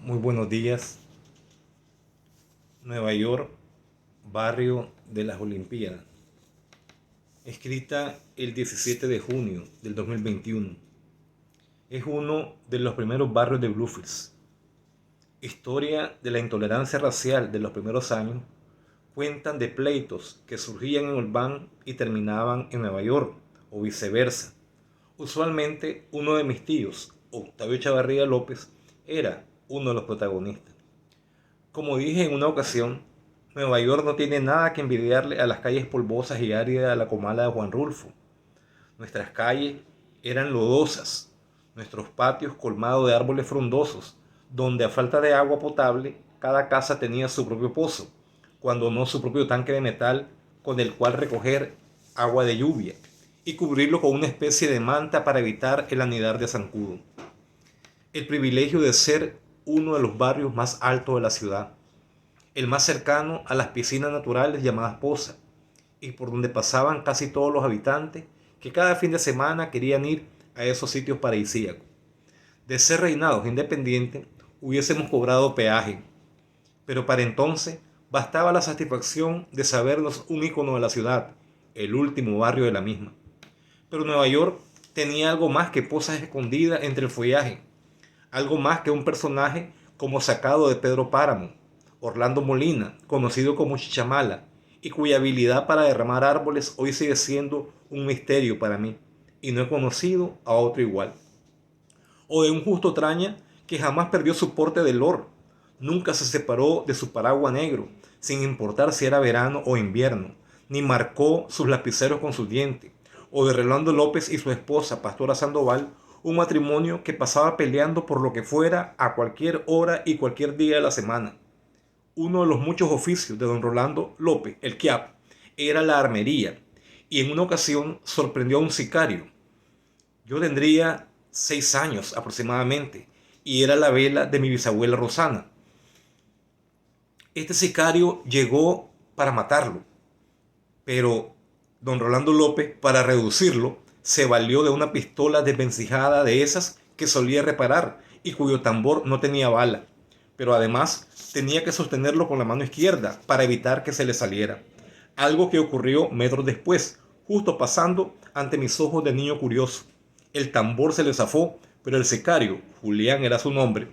Muy buenos días. Nueva York, barrio de las Olimpiadas. Escrita el 17 de junio del 2021. Es uno de los primeros barrios de Bluefields. Historia de la intolerancia racial de los primeros años. Cuentan de pleitos que surgían en Olván y terminaban en Nueva York, o viceversa. Usualmente uno de mis tíos, Octavio Chavarría López, era uno de los protagonistas. Como dije en una ocasión, Nueva York no tiene nada que envidiarle a las calles polvosas y áridas de la Comala de Juan Rulfo. Nuestras calles eran lodosas, nuestros patios colmados de árboles frondosos, donde a falta de agua potable, cada casa tenía su propio pozo, cuando no su propio tanque de metal con el cual recoger agua de lluvia y cubrirlo con una especie de manta para evitar el anidar de zancudo. El privilegio de ser uno de los barrios más altos de la ciudad, el más cercano a las piscinas naturales llamadas pozas, y por donde pasaban casi todos los habitantes que cada fin de semana querían ir a esos sitios paradisíacos. De ser reinados independientes, hubiésemos cobrado peaje, pero para entonces bastaba la satisfacción de sabernos un ícono de la ciudad, el último barrio de la misma. Pero Nueva York tenía algo más que pozas escondidas entre el follaje, algo más que un personaje como sacado de Pedro Páramo, Orlando Molina, conocido como Chichamala, y cuya habilidad para derramar árboles hoy sigue siendo un misterio para mí, y no he conocido a otro igual. O de un Justo Traña que jamás perdió su porte de lord, nunca se separó de su paraguas negro, sin importar si era verano o invierno, ni marcó sus lapiceros con sus dientes, o de Rolando López y su esposa, Pastora Sandoval, un matrimonio que pasaba peleando por lo que fuera a cualquier hora y cualquier día de la semana. Uno de los muchos oficios de don Rolando López, el Quiap, era la armería, y en una ocasión sorprendió a un sicario. Yo tendría 6 años aproximadamente, y era la vela de mi bisabuela Rosana. Este sicario llegó para matarlo, pero don Rolando López, para reducirlo, se valió de una pistola desvencijada de esas que solía reparar y cuyo tambor no tenía bala, pero además tenía que sostenerlo con la mano izquierda para evitar que se le saliera. Algo que ocurrió metros después, justo pasando ante mis ojos de niño curioso. El tambor se le zafó, pero el sicario, Julián era su nombre,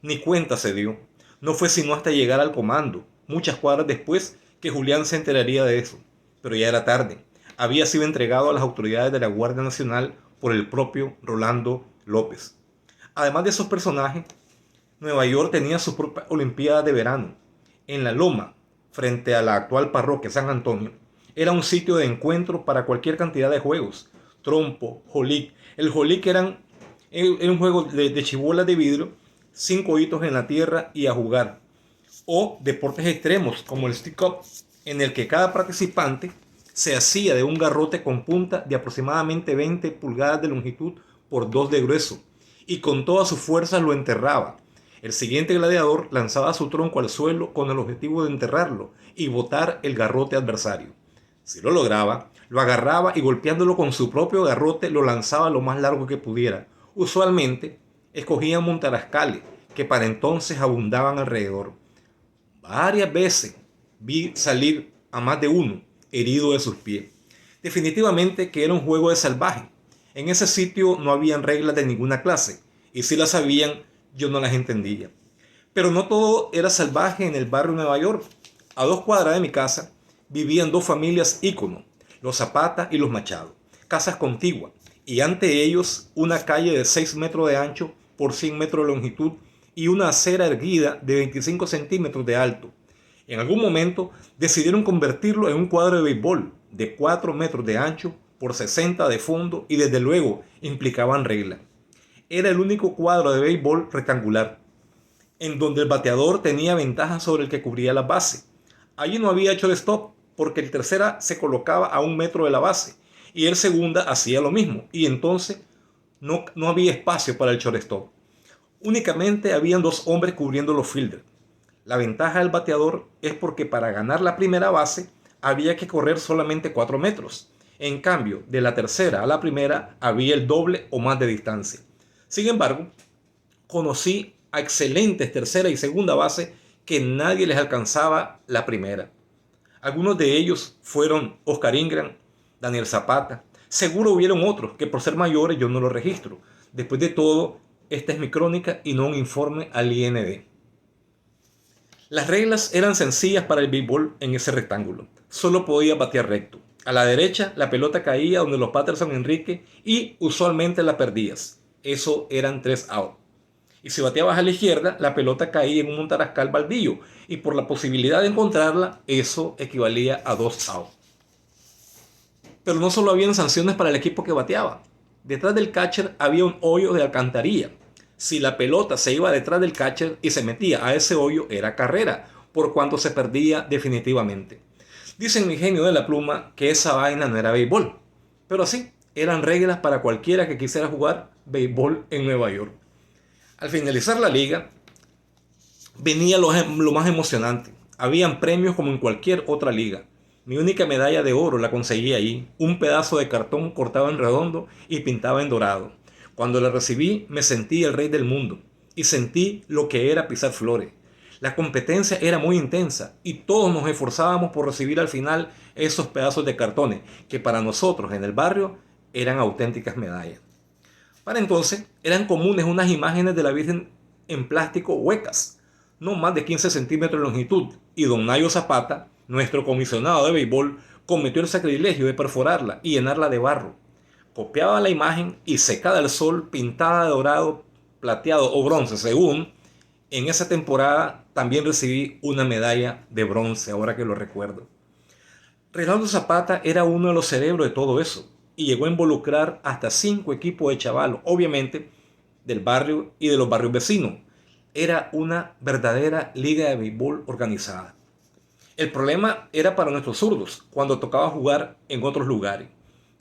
ni cuenta se dio. No fue sino hasta llegar al comando, muchas cuadras después, que Julián se enteraría de eso. Pero ya era tarde. Había sido entregado a las autoridades de la Guardia Nacional por el propio Rolando López. Además de esos personajes, Nueva York tenía su propia Olimpiada de verano. En la Loma, frente a la actual parroquia San Antonio, era un sitio de encuentro para cualquier cantidad de juegos. Trompo, jolic. El jolic era un juego de chibolas de vidrio, 5 hoyitos en la tierra y a jugar. O deportes extremos como el stick-up, en el que cada participante se hacía de un garrote con punta de aproximadamente 20 pulgadas de longitud por 2 de grueso, y con toda su fuerza lo enterraba. El siguiente gladiador lanzaba su tronco al suelo con el objetivo de enterrarlo y botar el garrote adversario. Si lo lograba, lo agarraba y golpeándolo con su propio garrote lo lanzaba lo más largo que pudiera. Usualmente escogían montarascales, que para entonces abundaban alrededor. Varias veces vi salir a más de uno herido de sus pies. Definitivamente que era un juego de salvaje. En ese sitio no habían reglas de ninguna clase, y si las sabían, yo no las entendía. Pero no todo era salvaje en el barrio de Nueva York. A 2 cuadras de mi casa vivían dos familias íconos, los Zapata y los Machado, casas contiguas, y ante ellos una calle de 6 metros de ancho por 100 metros de longitud y una acera erguida de 25 centímetros de alto. En algún momento decidieron convertirlo en un cuadro de béisbol de 4 metros de ancho por 60 de fondo y desde luego implicaban regla. Era el único cuadro de béisbol rectangular, en donde el bateador tenía ventaja sobre el que cubría la base. Allí no había shortstop porque el tercera se colocaba a 1 metro de la base y el segunda hacía lo mismo, y entonces no había espacio para el shortstop. Únicamente habían 2 hombres cubriendo los fielders. La ventaja del bateador es porque para ganar la primera base había que correr solamente 4 metros. En cambio, de la tercera a la primera había el doble o más de distancia. Sin embargo, conocí a excelentes tercera y segunda base que nadie les alcanzaba la primera. Algunos de ellos fueron Oscar Ingram, Daniel Zapata. Seguro hubieron otros que por ser mayores yo no los registro. Después de todo, esta es mi crónica y no un informe al IND. Las reglas eran sencillas para el béisbol en ese rectángulo. Solo podía batear recto. A la derecha, la pelota caía donde los Patterson Enrique y usualmente la perdías. Eso eran 3 outs. Y si bateabas a la izquierda, la pelota caía en un montarascal baldío. Y por la posibilidad de encontrarla, eso equivalía a 2 outs. Pero no solo habían sanciones para el equipo que bateaba. Detrás del catcher había un hoyo de alcantarilla. Si la pelota se iba detrás del catcher y se metía a ese hoyo, era carrera, por cuanto se perdía definitivamente. Dicen mi genio de la pluma que esa vaina no era béisbol. Pero sí, eran reglas para cualquiera que quisiera jugar béisbol en Nueva York. Al finalizar la liga, venía lo más emocionante. Habían premios como en cualquier otra liga. Mi única medalla de oro la conseguí ahí, un pedazo de cartón cortado en redondo y pintado en dorado. Cuando la recibí me sentí el rey del mundo y sentí lo que era pisar flores. La competencia era muy intensa y todos nos esforzábamos por recibir al final esos pedazos de cartones que para nosotros en el barrio eran auténticas medallas. Para entonces eran comunes unas imágenes de la Virgen en plástico huecas, no más de 15 centímetros de longitud, y don Nayo Zapata, nuestro comisionado de béisbol, cometió el sacrilegio de perforarla y llenarla de barro. Copiaba la imagen y secada al sol, pintada de dorado, plateado o bronce, según. En esa temporada también recibí una medalla de bronce, ahora que lo recuerdo. Reinaldo Zapata era uno de los cerebros de todo eso y llegó a involucrar hasta 5 equipos de chavalos, obviamente del barrio y de los barrios vecinos. Era una verdadera liga de béisbol organizada. El problema era para nuestros zurdos cuando tocaba jugar en otros lugares.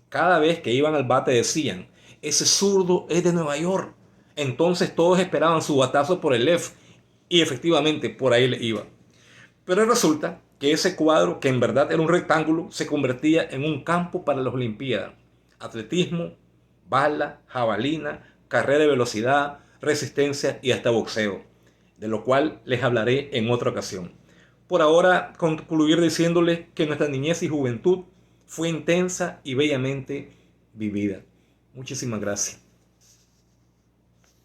Cada vez que iban al bate decían, ese zurdo es de Nueva York. Entonces todos esperaban su batazo por el left y efectivamente por ahí le iba. Pero resulta que ese cuadro, que en verdad era un rectángulo, se convertía en un campo para las Olimpiadas. Atletismo, bala, jabalina, carrera de velocidad, resistencia y hasta boxeo, de lo cual les hablaré en otra ocasión. Por ahora, concluir diciéndoles que nuestra niñez y juventud fue intensa y bellamente vivida. Muchísimas gracias.